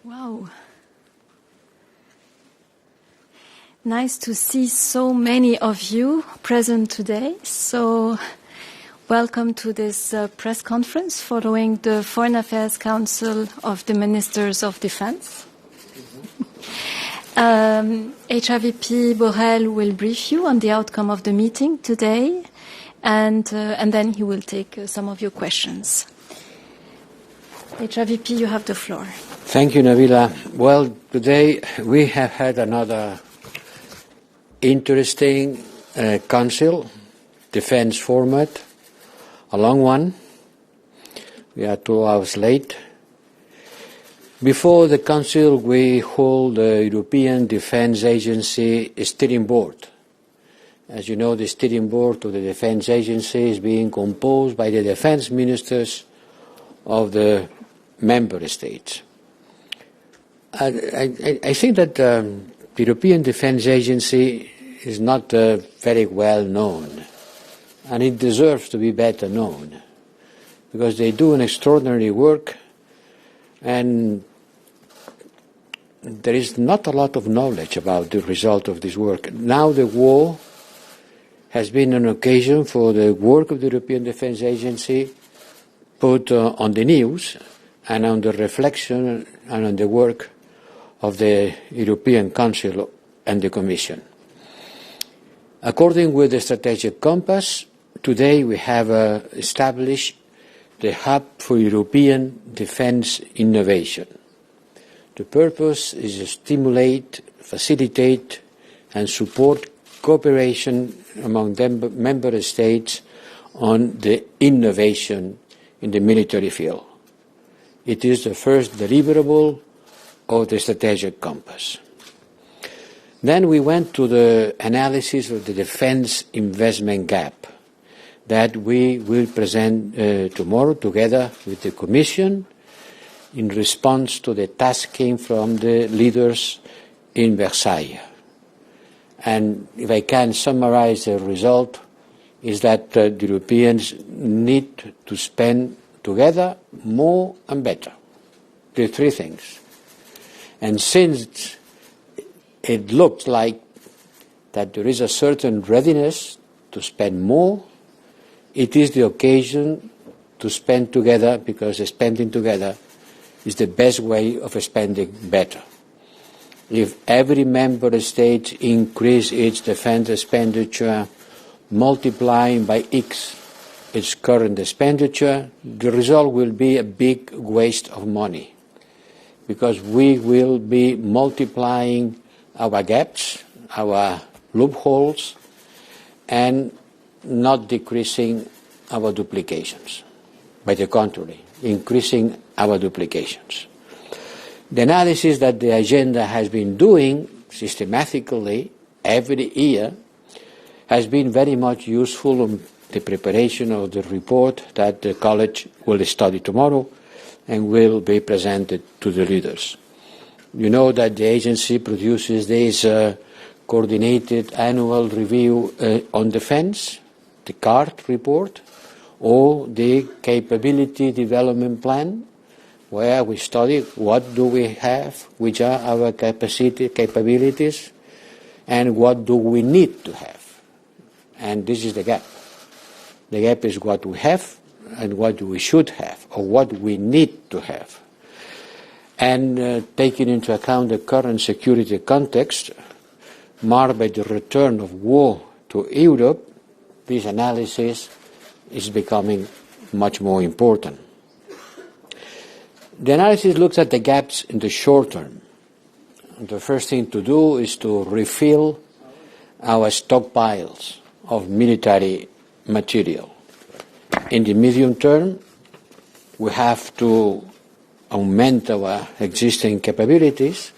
Wow. Nice to see so many of you present today. So welcome to this press conference following the Foreign Affairs Council of the Ministers of Defense. HRVP Borrell will brief you on the outcome of the meeting today, and then he will take some of your questions. HRVP, you have the floor. Thank you, Nabila. Well, today we have had another interesting Council defense format, a long one. We are 2 hours late. Before the Council, we hold the European Defence Agency Steering Board. As you know, the Steering Board of the Defence Agency is being composed by the defence ministers of the member states. I think that the European Defence Agency is not very well known, and it deserves to be better known, because they do an extraordinary work, and there is not a lot of knowledge about the result of this work. Now the war has been an occasion for the work of the European Defence Agency put on the news and on the reflection and on the work of the European Council and the Commission. According with the strategic compass, today we have established the Hub for European Defence Innovation. The purpose is to stimulate, facilitate and support cooperation among member states on the innovation in the military field. It is the first deliverable of the strategic compass. Then we went to the analysis of the defense investment gap that we will present tomorrow together with the Commission in response to the tasking from the leaders in Versailles. And if I can summarize the result, is that the Europeans need to spend together more and better. The three things. And since it looks like that there is a certain readiness to spend more, it is the occasion to spend together, because spending together is the best way of spending better. If every member state increase its defense expenditure, multiplying by X its current expenditure, the result will be a big waste of money, because we will be multiplying our gaps, our loopholes, and not decreasing our duplications. By the contrary, increasing our duplications. The analysis that the agenda has been doing systematically every year has been very much useful in the preparation of the report that the College will study tomorrow and will be presented to the leaders. You know that the agency produces this coordinated annual review on defense, the CART report, or the capability development plan, where we study what do we have, which are our capabilities, and what do we need to have. And this is the gap. The gap is what we have and what we should have, or what we need to have. And taking into account the current security context, marked by the return of war to Europe, this analysis is becoming much more important. The analysis looks at the gaps in the short term. The first thing to do is to refill our stockpiles of military material. In the medium term, we have to augment our existing capabilities,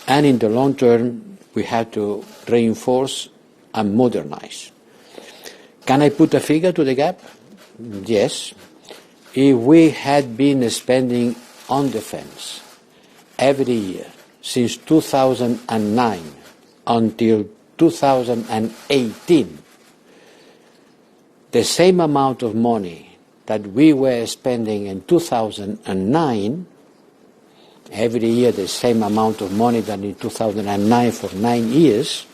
and in the long term, we have to reinforce and modernize. Can I put a figure to the gap? Yes. If we had been spending on defense every year since 2009 until 2018, the same amount of money that we were spending in 2009, every year the same amount of money than in 2009 for 9 years,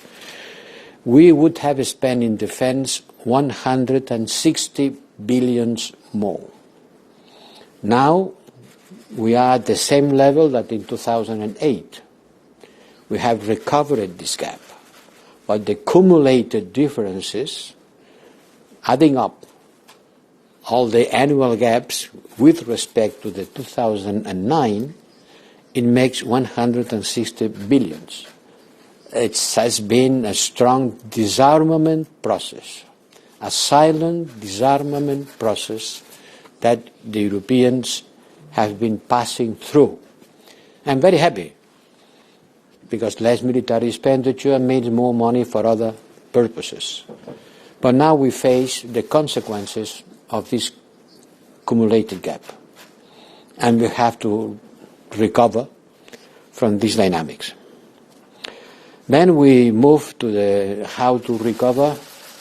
we would have spent in defense 160 billion more. Now we are at the same level that in 2008. We have recovered this gap, but the cumulated differences, adding up all the annual gaps with respect to the 2009, it makes 160 billion. It has been a strong disarmament process, a silent disarmament process that the Europeans have been passing through. I'm very happy, because less military expenditure means more money for other purposes. But now we face the consequences of this cumulated gap, and we have to recover from these dynamics. Then we move to the how to recover.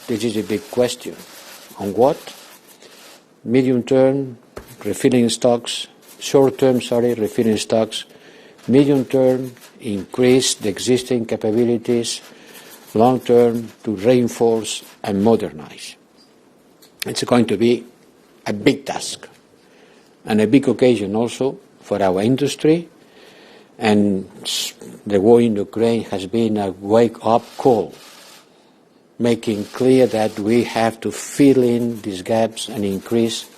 This is a big question. On what? Medium-term, refilling stocks, short-term, refilling stocks, medium-term, increase the existing capabilities, long-term, to reinforce and modernize. It's going to be a big task and a big occasion also for our industry, and the war in Ukraine has been a wake-up call, making clear that we have to fill in these gaps and increase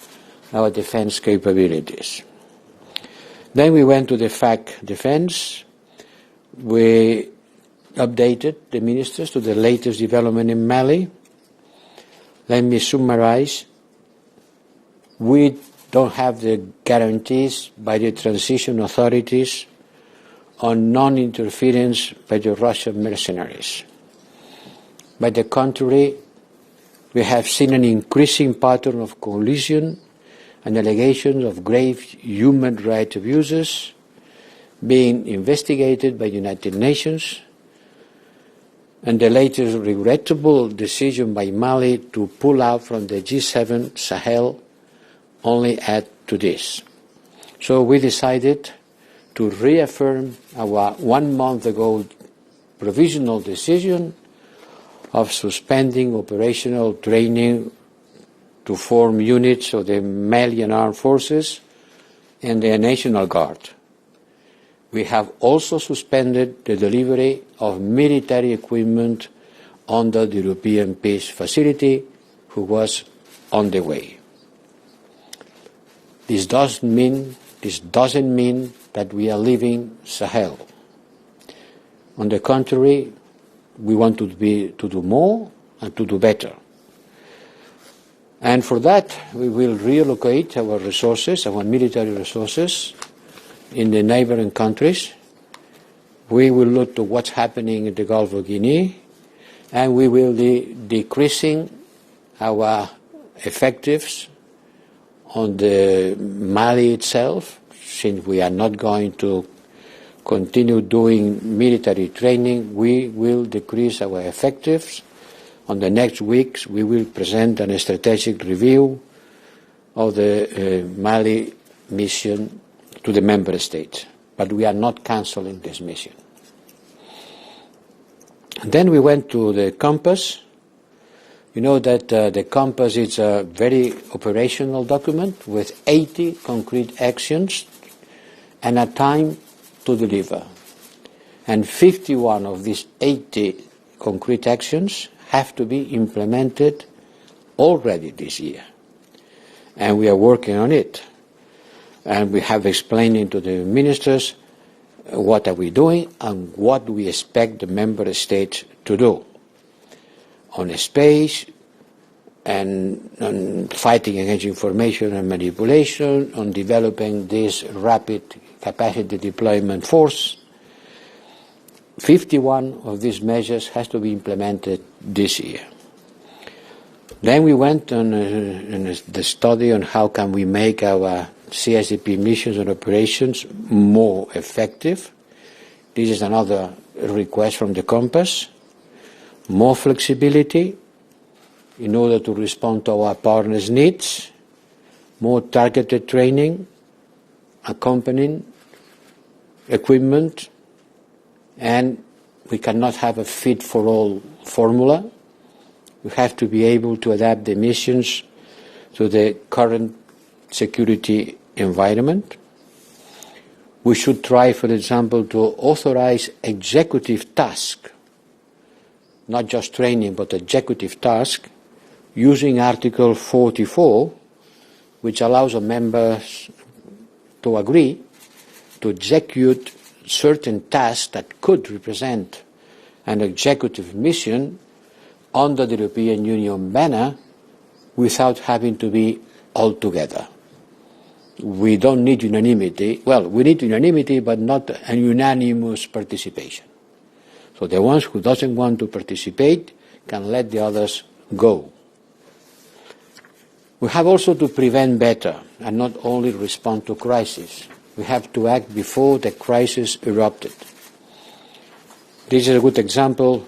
our defense capabilities. Then we went to the FAC defense. We updated the ministers to the latest development in Mali. Let me summarize. We don't have the guarantees by the transition authorities on non-interference by the Russian mercenaries. By the contrary, we have seen an increasing pattern of collusion and allegations of grave human rights abuses being investigated by the United Nations, and the latest regrettable decision by Mali to pull out from the G7 Sahel only add to this. So we decided to reaffirm our 1 month ago provisional decision of suspending operational training to form units of the Malian Armed Forces and the National Guard. We have also suspended the delivery of military equipment under the European Peace Facility, who was on the way. This doesn't mean that we are leaving Sahel. On the contrary, we want to do more and to do better. And for that, we will reallocate our resources, our military resources, in the neighboring countries. We will look to what's happening in the Gulf of Guinea, and we will be decreasing our effectives on the Mali itself, since we are not going to continue doing military training. We will decrease our effectives. On the next weeks, we will present a strategic review of the Mali mission to the member states, but we are not cancelling this mission. And then we went to the Compass. You know that the Compass is a very operational document with 80 concrete actions and a time to deliver. And 51 of these 80 concrete actions have to be implemented already this year. And we are working on it. And we have explained to the ministers what are we doing and what we expect the member states to do on space and on fighting against information and manipulation, on developing this rapid capacity deployment force. 51 of these measures has to be implemented this year. Then we went on the study on how can we make our CSDP missions and operations more effective. This is another request from the Compass. More flexibility in order to respond to our partners' needs. More targeted training accompanying equipment, and we cannot have a fit-for-all formula. We have to be able to adapt the missions to the current security environment. We should try, for example, to authorize executive tasks, not just training, but executive tasks, using Article 44, which allows a member to agree to execute certain tasks that could represent an executive mission under the European Union banner without having to be all together. We don't need unanimity. Well, we need unanimity, but not a unanimous participation. So the ones who doesn't want to participate can let the others go. We have also to prevent better and not only respond to crisis. We have to act before the crisis erupted. This is a good example.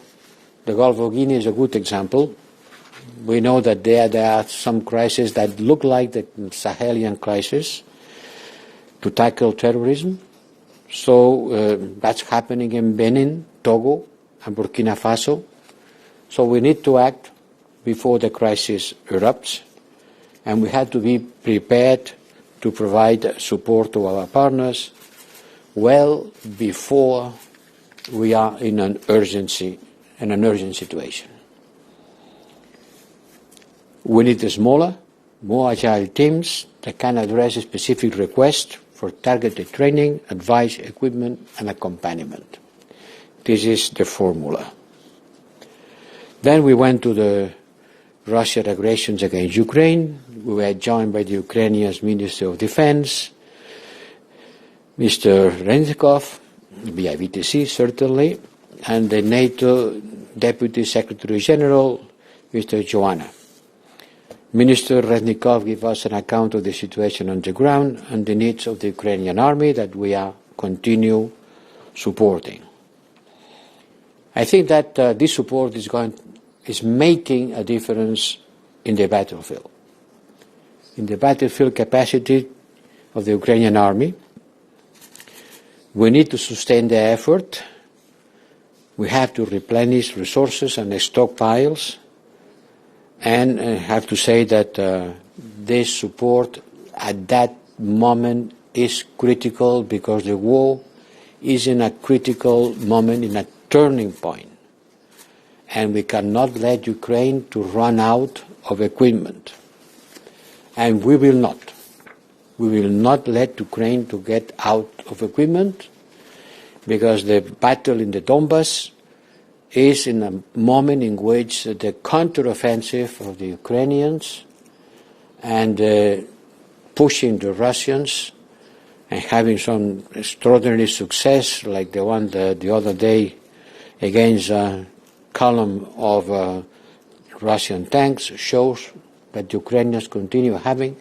The Gulf of Guinea is a good example. We know that there are some crises that look like the Sahelian crisis to tackle terrorism. So that's happening in Benin, Togo, and Burkina Faso. So we need to act before the crisis erupts, and we have to be prepared to provide support to our partners well before we are in an urgent situation. We need smaller, more agile teams that can address specific requests for targeted training, advice, equipment, and accompaniment. This is the formula. Then we went to the Russian aggressions against Ukraine. We were joined by the Ukrainian Minister of Defense, Mr. Reznikov, via VTC certainly, and the NATO Deputy Secretary General, Mr. Joanna. Minister Reznikov gave us an account of the situation on the ground and the needs of the Ukrainian army that we are continue supporting. I think that this support is making a difference in the battlefield. In the battlefield capacity of the Ukrainian army, we need to sustain the effort. We have to replenish resources and stockpiles. And I have to say that this support at that moment is critical because the war is in a critical moment, in a turning point. And we cannot let Ukraine to run out of equipment. And we will not. We will not let Ukraine to get out of equipment because the battle in the Donbass is in a moment in which the counteroffensive of the Ukrainians and pushing the Russians and having some extraordinary success like the one the other day against a column of Russian tanks shows that the Ukrainians continue having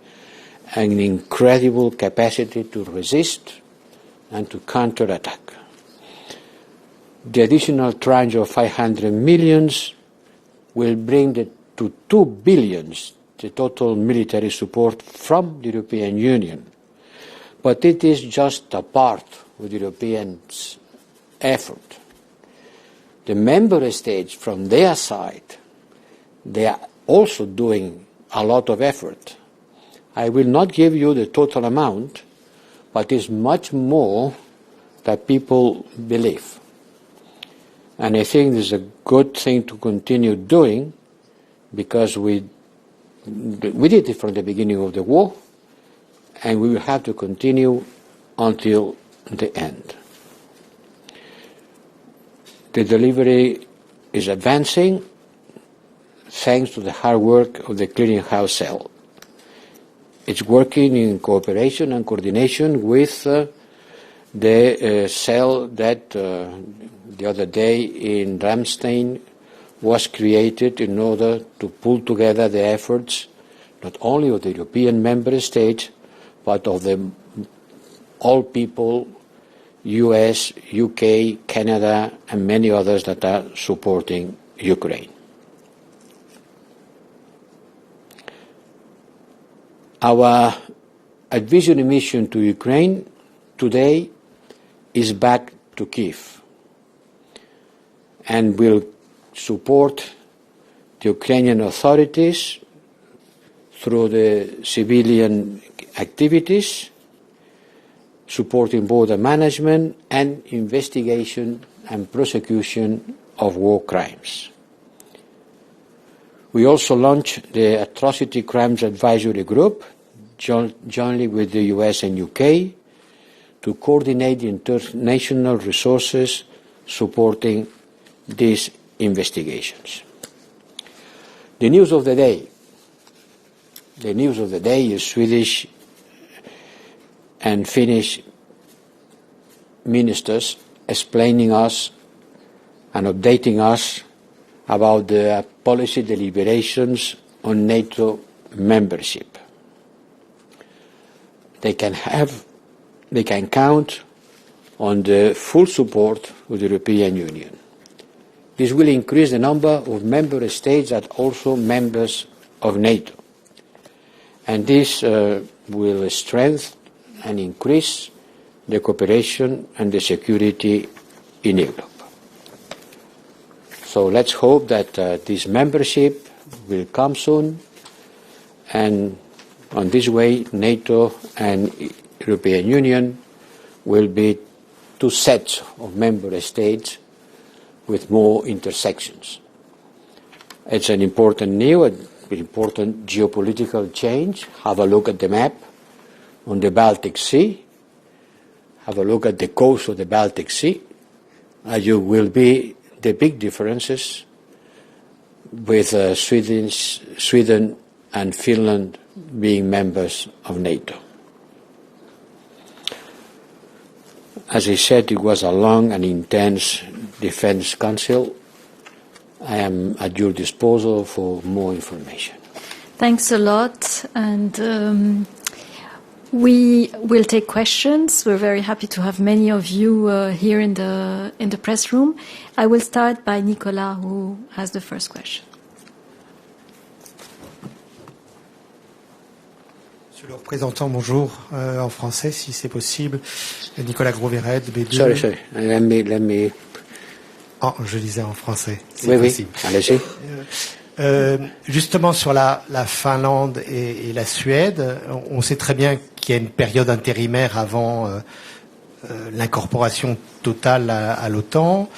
an incredible capacity to resist and to counterattack. The additional tranche of 500 million will bring to 2 billion the total military support from the European Union. But it is just a part of the European effort. The member states, from their side, they are also doing a lot of effort. I will not give you the total amount, but it's much more than people believe. And I think this is a good thing to continue doing because we did it from the beginning of the war and we will have to continue until the end. The delivery is advancing thanks to the hard work of the clearinghouse cell. It's working in cooperation and coordination with the cell that the other day in Ramstein was created in order to pull together the efforts not only of the European member states but of the all people, US, UK, Canada and many others that are supporting Ukraine. Our advisory mission to Ukraine today is back to Kyiv and will support the Ukrainian authorities through the civilian activities, supporting border management and investigation and prosecution of war crimes. We also launched the Atrocity Crimes Advisory Group, jointly with the US and UK, to coordinate international resources supporting these investigations. The news of the day. The news of the day is Swedish and Finnish ministers explaining us and updating us about the policy deliberations on NATO membership. They can count on the full support of the European Union. This will increase the number of member states that are also members of NATO. And this will strengthen and increase the cooperation and the security in Europe. So let's hope that this membership will come soon, and on this way NATO and European Union will be two sets of member states with more intersections. It's an important important geopolitical change. Have a look at the map on the Baltic Sea. Have a look at the coast of the Baltic Sea. You will be the big differences with Sweden and Finland being members of NATO. As I said, it was a long and intense Defense Council. I am at your disposal for more information. Thanks a lot, and we will take questions. We're very happy to have many of you here in the press room. I will start by Nicolas, who has the first question. Monsieur le représentant, bonjour, en français, si c'est possible. Nicolas Gros-Verret, B2. Sorry. Let me... Oh, je lisais en français. Oui, possible. Allez-y. Justement, sur la Finlande et la Suède, on sait très bien qu'il y a une période intérimaire avant l'incorporation totale à l'OTAN,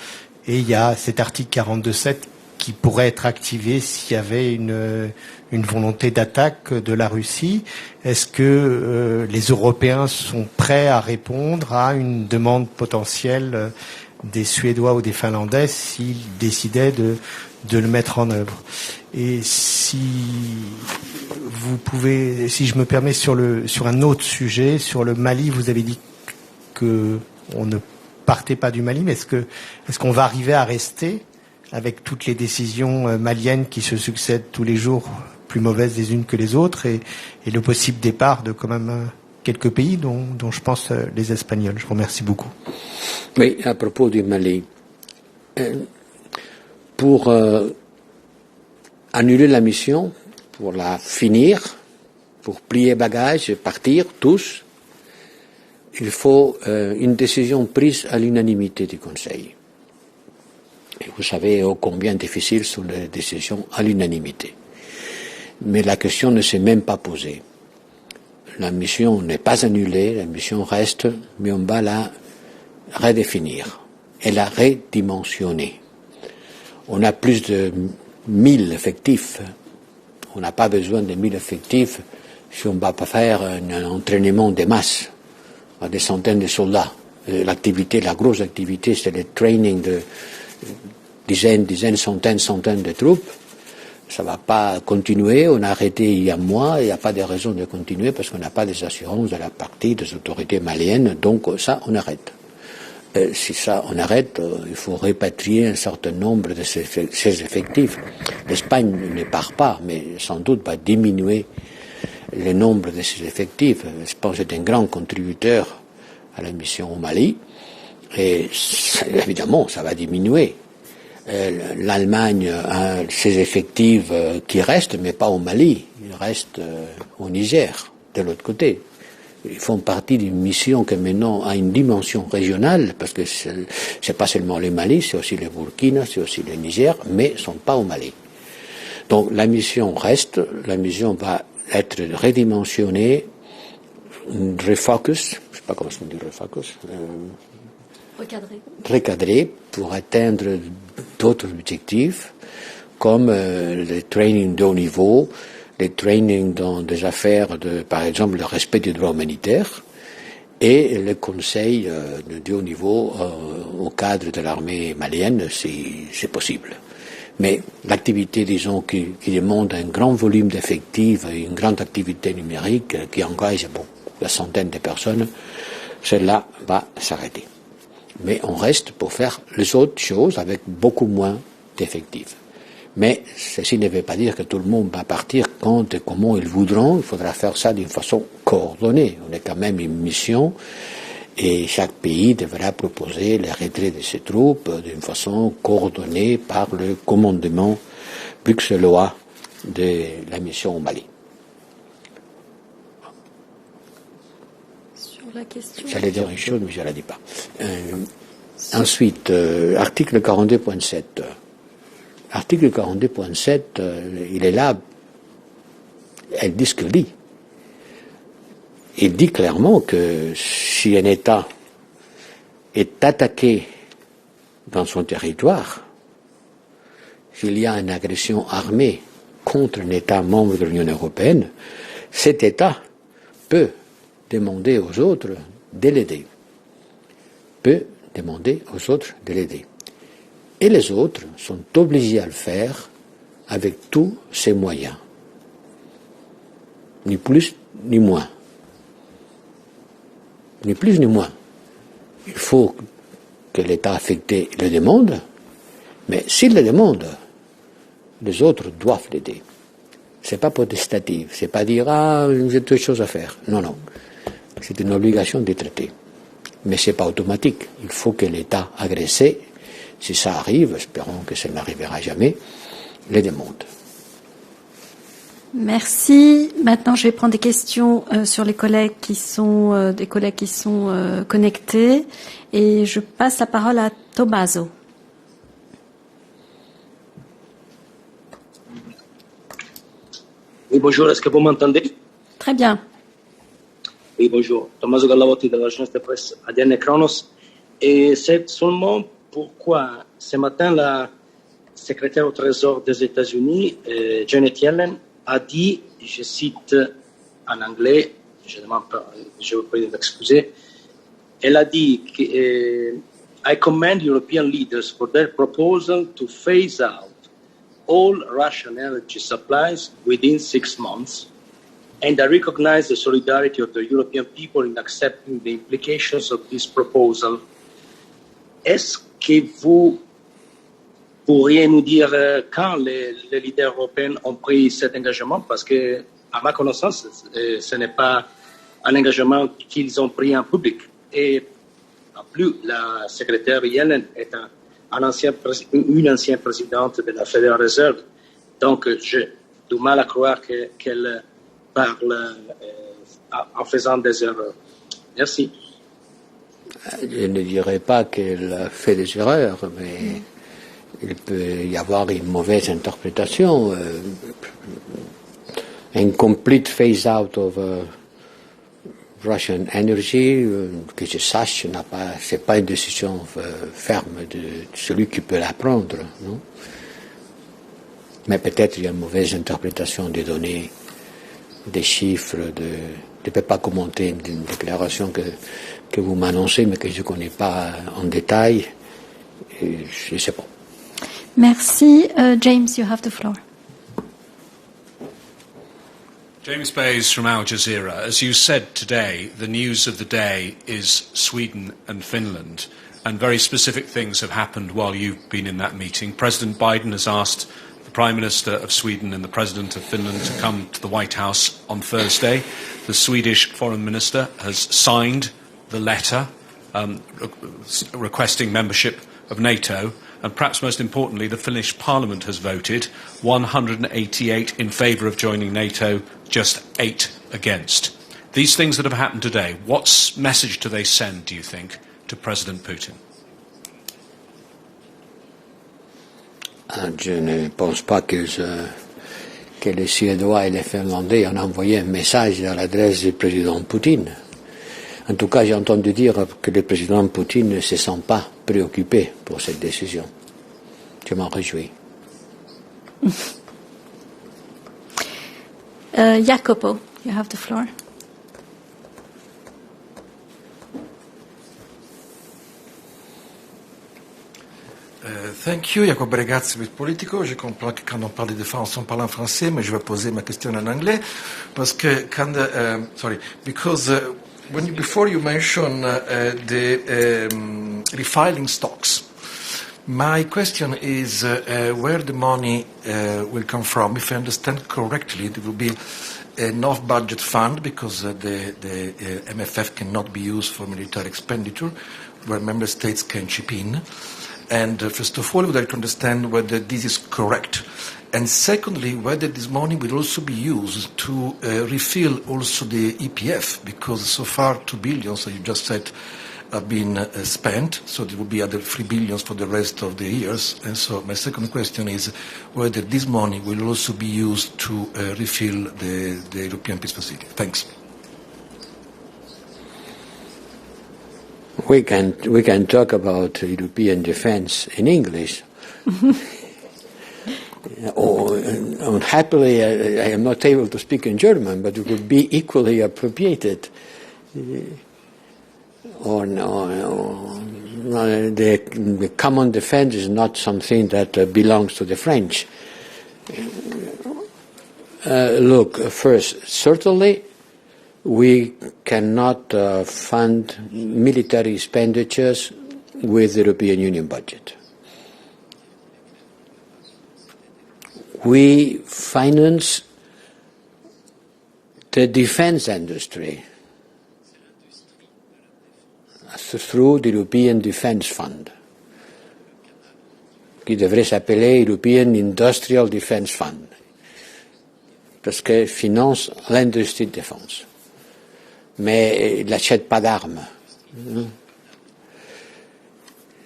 et il y a cet article 42.7 qui pourrait être activé s'il y avait une volonté d'attaque de la Russie. Est-ce que les Européens sont prêts à répondre à une demande potentielle des Suédois ou des Finlandais s'ils décidaient de le mettre en œuvre? Et si vous pouvez, si je me permets, sur un autre sujet, sur le Mali, vous avez dit que on ne partait pas du Mali, mais est-ce qu'on va arriver à rester avec toutes les décisions maliennes qui se succèdent tous les jours, plus mauvaises les unes que les autres, et le possible départ de quand même quelques pays, dont je pense les Espagnols? Je vous remercie beaucoup. Oui, à propos du Mali, pour annuler la mission, pour la finir, pour plier bagages et partir tous, il faut une décision prise à l'unanimité du Conseil. Et vous savez combien difficiles sont les décisions à l'unanimité. Mais la question ne s'est même pas posée. La mission n'est pas annulée, la mission reste, mais on va la redéfinir et la redimensionner. On a plus de 1000 effectifs. On n'a pas besoin de 1000 effectifs si on ne va pas faire un entraînement de masse à des centaines de soldats. La grosse activité, c'est le training de dizaines, centaines de troupes. Ça ne va pas continuer. On a arrêté il y a un mois. Il n'y a pas de raison de continuer parce qu'on n'a pas des assurances de la partie des autorités maliennes. Donc ça, on arrête. Si ça, on arrête, il faut répatrier un certain nombre de ces effectifs. L'Espagne ne part pas, mais sans doute va diminuer le nombre de ces effectifs. L'Espagne est un grand contributeur à la mission au Mali. Et évidemment, ça va diminuer. L'Allemagne a ses effectifs qui restent, mais pas au Mali. Ils restent au Niger, de l'autre côté. Ils font partie d'une mission qui maintenant a une dimension régionale, parce que c'est pas seulement le Mali, c'est aussi le Burkina, c'est aussi le Niger, mais ils ne sont pas au Mali. Donc la mission reste, la mission va être redimensionnée, refocus, je ne sais pas comment on dit refocus, recadré pour atteindre d'autres objectifs, comme le training de haut niveau, les trainings dans des affaires de, par exemple, le respect des droits humanitaires et le conseil de haut niveau au cadre de l'armée malienne, c'est possible. Mais l'activité, disons, qui demande un grand volume d'effectifs, une grande activité numérique qui engage la centaine de personnes, celle-là va s'arrêter. Mais on reste pour faire les autres choses avec beaucoup moins d'effectifs. Mais ceci ne veut pas dire que tout le monde va partir quand et comment ils voudront. Il faudra faire ça d'une façon coordonnée. On est quand même une mission et chaque pays devra proposer le retrait de ses troupes d'une façon coordonnée par le commandement bruxellois de la mission au Mali. Sur la question. J'allais dire une chose, mais je ne la dis pas. Ensuite, article 42.7. Article 42.7, il est là, elle dit ce qu'il dit. Il dit clairement que si un État est attaqué dans son territoire, s'il y a une agression armée contre un État membre de l'Union européenne, cet État peut demander aux autres de l'aider. Et les autres sont obligés à le faire avec tous ses moyens. Ni plus ni moins. Ni plus ni moins. Il faut que l'État affecté le demande, mais s'il le demande, les autres doivent l'aider. C'est pas potestatif, c'est pas dire j'ai deux choses à faire. Non, non. C'est une obligation de traiter. Mais c'est pas automatique. Il faut que l'État agressé, si ça arrive, espérons que ça n'arrivera jamais, les demande. Merci. Maintenant, je vais prendre des questions sur les collègues qui sont connectés, et je passe la parole à Tommaso. Oui, bonjour. Est-ce que vous m'entendez? Très bien. Oui, bonjour. Tommaso Gallavotti de l'agence de presse ADN Chronos. Et c'est seulement pourquoi ce matin la secrétaire au Trésor des États-Unis, Janet Yellen, a dit, je cite en anglais, je vous prie de m'excuser, elle a dit que I commend European leaders for their proposal to phase out all Russian energy supplies within 6 months, and I recognize the solidarity of the European people in accepting the implications of this proposal. Est-ce que vous pourriez nous dire quand les leaders européens ont pris cet engagement? Parce que, à ma connaissance, ce n'est pas un engagement qu'ils ont pris en public. Et en plus, la secrétaire Yellen est une ancienne présidente de la Federal Reserve. Donc, j'ai du mal à croire qu'elle parle en faisant des erreurs. Merci. Je ne dirais pas qu'elle a fait des erreurs, mais il peut y avoir une mauvaise interprétation. Un complete phase-out of Russian energy, que je sache, c'est pas une décision ferme de celui qui peut la prendre, non? Mais peut-être il y a une mauvaise interprétation des données, des chiffres. Je ne peux pas commenter une déclaration que vous m'annoncez, mais que je ne connais pas en détail. Je ne sais pas. Merci. James, you have the floor. James Bays from Al Jazeera. As you said today, the news of the day is Sweden and Finland, and very specific things have happened while you've been in that meeting. President Biden has asked the Prime Minister of Sweden and the President of Finland to come to the White House on Thursday. The Swedish Foreign Minister has signed the letter requesting membership of NATO. And perhaps most importantly, the Finnish Parliament has voted 188 in favour of joining NATO, just 8 against. These things that have happened today, what message do they send, do you think, to President Putin? Je ne pense pas que les Suédois et les Finlandais ont envoyé un message à l'adresse du président Poutine. En tout cas, j'ai entendu dire que le président Poutine ne se sent pas préoccupé pour cette décision. Je m'en réjouis. Jacopo, you have the floor. Thank you, Jacopo Regazzi with Politico. Je comprends que quand on parle de défense, on parle en français, mais je vais poser ma question en anglais parce que before you mention the refiling stocks, my question is where the money will come from. If I understand correctly, there will be an off-budget fund because the MFF cannot be used for military expenditure, where member states can chip in. And first of all, I would like to understand whether this is correct. And secondly, whether this money will also be used to refill also the EPF, because so far 2 billion, as you just said, have been spent, so there will be other 3 billion for the rest of the years. And so my second question is whether this money will also be used to refill the European Peace Facility. Thanks. We can talk about European defense in English. Happily, I am not able to speak in German, but it would be equally appropriated. The common defense is not something that belongs to the French. Look, first, certainly we cannot fund military expenditures with the European Union budget. We finance the defense industry through the European Defense Fund, qui devrait s'appeler European Industrial Defense Fund, parce qu'elle finance l'industrie de défense. Mais il n'achète pas d'armes.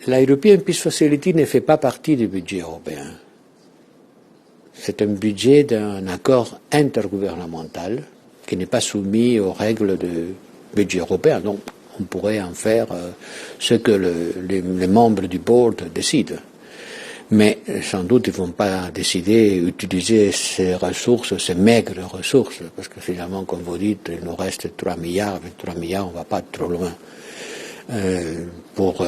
La European Peace Facility ne fait pas partie du budget européen. C'est un budget d'un accord intergouvernemental qui n'est pas soumis aux règles du budget européen. Donc, on pourrait en faire ce que les membres du board décident. Mais sans doute, ils ne vont pas décider d'utiliser ces ressources, ces maigres ressources, parce que finalement, comme vous dites, il nous reste 3 milliards. Avec 3 milliards, on ne va pas trop loin pour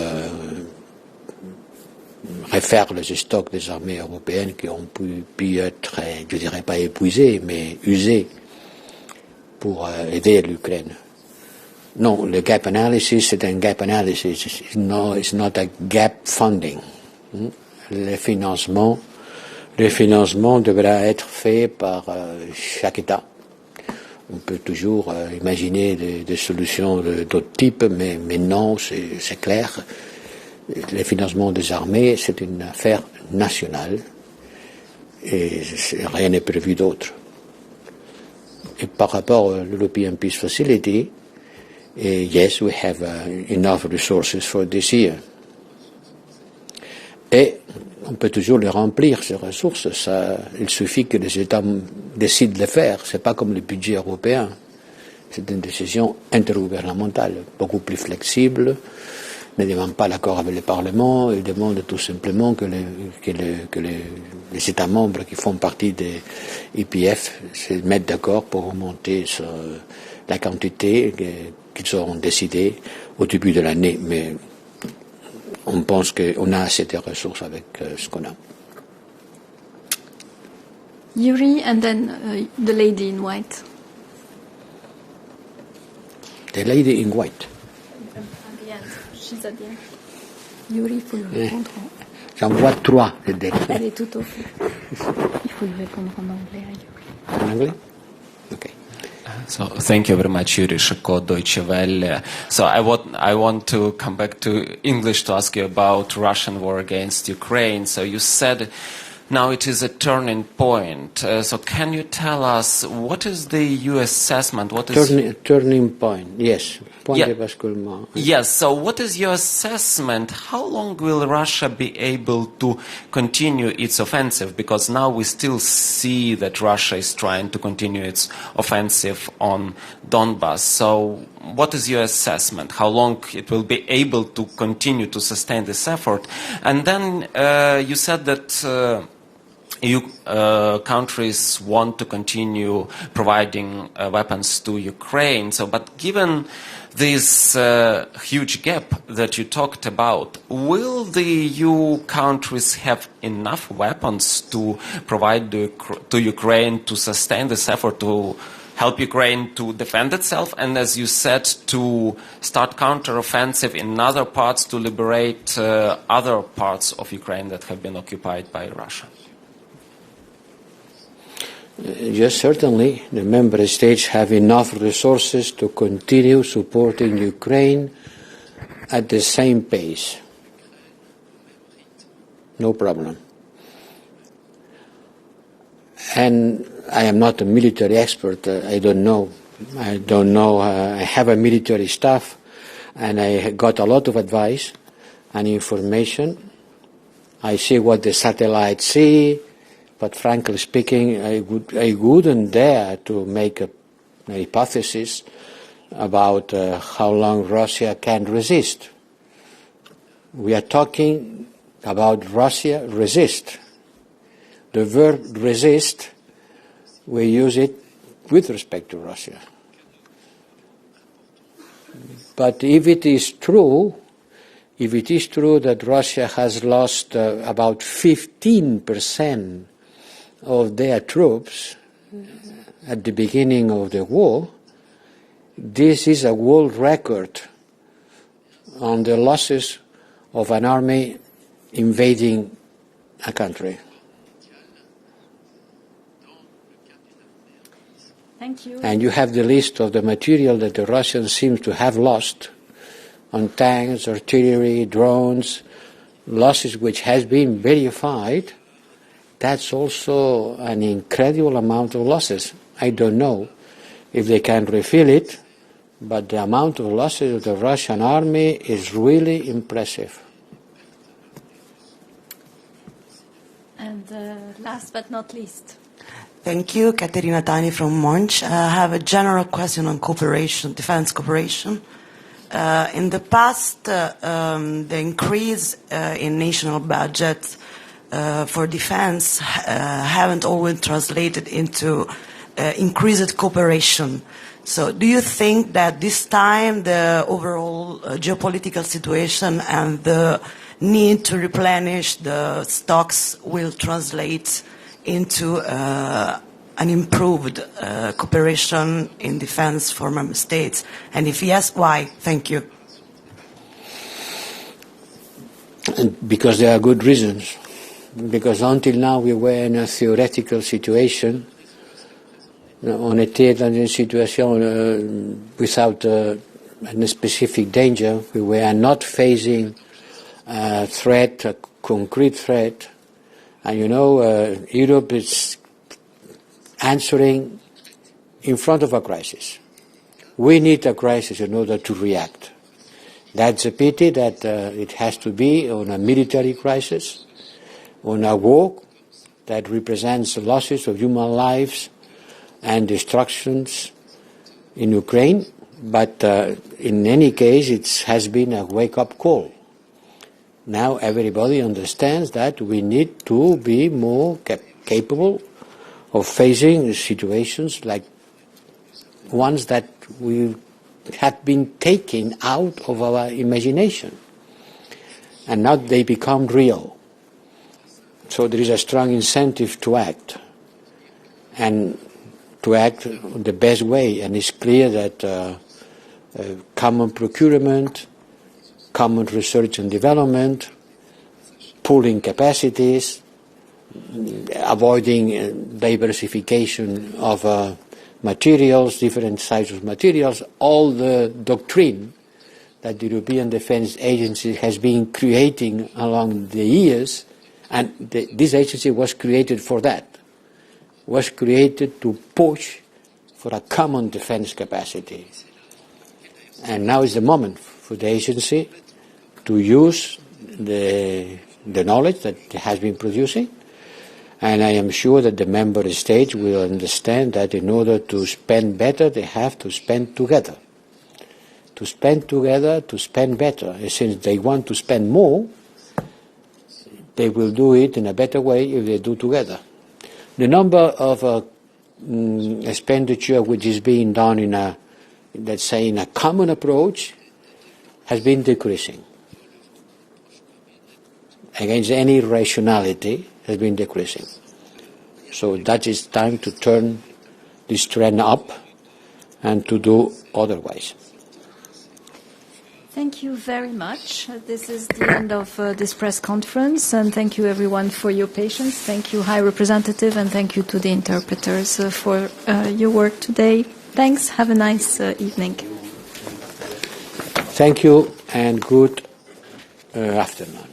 refaire les stocks des armées européennes qui ont pu être, je dirais pas épuisés, mais usés pour aider l'Ukraine. Non, le gap analysis, c'est un gap analysis. It's not a gap funding. Le financement devra être fait par chaque État. On peut toujours imaginer des solutions d'autres types, mais non, c'est clair. Le financement des armées, c'est une affaire nationale et rien n'est prévu d'autre. Et par rapport à l'European Peace Facility, yes, we have enough resources for this year. Et on peut toujours les remplir, ces ressources. Il suffit que les États décident de le faire. Ce n'est pas comme le budget européen. C'est une décision intergouvernementale, beaucoup plus flexible. Ne demande pas l'accord avec le Parlement. Il demande tout simplement que les États membres qui font partie des IPF se mettent d'accord pour augmenter la quantité qu'ils auront décidé au début de l'année. Mais on pense qu'on a assez de ressources avec ce qu'on a. Yuri, and then the lady in white. The lady in white. At the end. She's at the end. Yuri, il faut lui répondre. J'en vois 3. Elle est tout au fond. Il faut lui répondre en anglais à Yuri. En anglais? Okay. So thank you very much, Yuri Shiko, Deutsche Welle. So I want to come back to English to ask you about Russian war against Ukraine. So you said now it is a turning point. So can you tell us what is the EU assessment? What is turning point? Yes. Yes. So what is your assessment? How long will Russia be able to continue its offensive? Because now we still see that Russia is trying to continue its offensive on Donbass. So what is your assessment? How long it will be able to continue to sustain this effort? And then you said that EU countries want to continue providing weapons to Ukraine. So, but given this huge gap that you talked about, will the EU countries have enough weapons to provide to Ukraine to sustain this effort, to help Ukraine to defend itself, and as you said, to start counter-offensive in other parts to liberate other parts of Ukraine that have been occupied by Russia? Yes, certainly. The member states have enough resources to continue supporting Ukraine at the same pace. No problem. And I am not a military expert. I don't know. I have a military staff, and I got a lot of advice and information. I see what the satellites see. But frankly speaking, I wouldn't dare to make a hypothesis about how long Russia can resist. We are talking about Russia resist. The verb resist, we use it with respect to Russia. But if it is true that Russia has lost about 15% of their troops at the beginning of the war, this is a world record on the losses of an army invading a country. Thank you. And you have the list of the material that the Russians seem to have lost on tanks, artillery, drones, losses which has been verified. That's also an incredible amount of losses. I don't know if they can refill it, but the amount of losses of the Russian army is really impressive. And last but not least. Thank you, Katerina Tani from Monch. I have a general question on cooperation, defense cooperation. In the past, the increase in national budgets for defense haven't always translated into increased cooperation. So do you think that this time the overall geopolitical situation and the need to replenish the stocks will translate into an improved cooperation in defense for member states? And if yes, why? Thank you. Because there are good reasons. Because until now we were in a theoretical situation. On était dans une situation without a specific danger. We were not facing a threat, a concrete threat. And you know, Europe is answering in front of a crisis. We need a crisis in order to react. That's a pity that it has to be on a military crisis, on a war that represents the losses of human lives and destructions in Ukraine. But in any case, it has been a wake-up call. Now everybody understands that we need to be more capable of facing situations like ones that we had been taken out of our imagination. And now they become real. So there is a strong incentive to act, and to act the best way. And it's clear that common procurement, common research and development, pooling capacities, avoiding diversification of materials, different types of materials, all the doctrine that the European Defence Agency has been creating along the years And this agency was created for that, was created to push for a common defense capacity. And now is the moment for the agency to use the knowledge that it has been producing. And I am sure that the member states will understand that in order to spend better, they have to spend together. To spend together, to spend better. And since they want to spend more, they will do it in a better way if they do together. The number of expenditure which is being done in a, let's say, in a common approach has been decreasing. Against any rationality has been decreasing. So that is time to turn this trend up and to do otherwise. Thank you very much. This is the end of this press conference, and thank you everyone for your patience. Thank you, High Representative, and thank you to the interpreters for your work today. Thanks. Have a nice evening. Thank you, and good afternoon.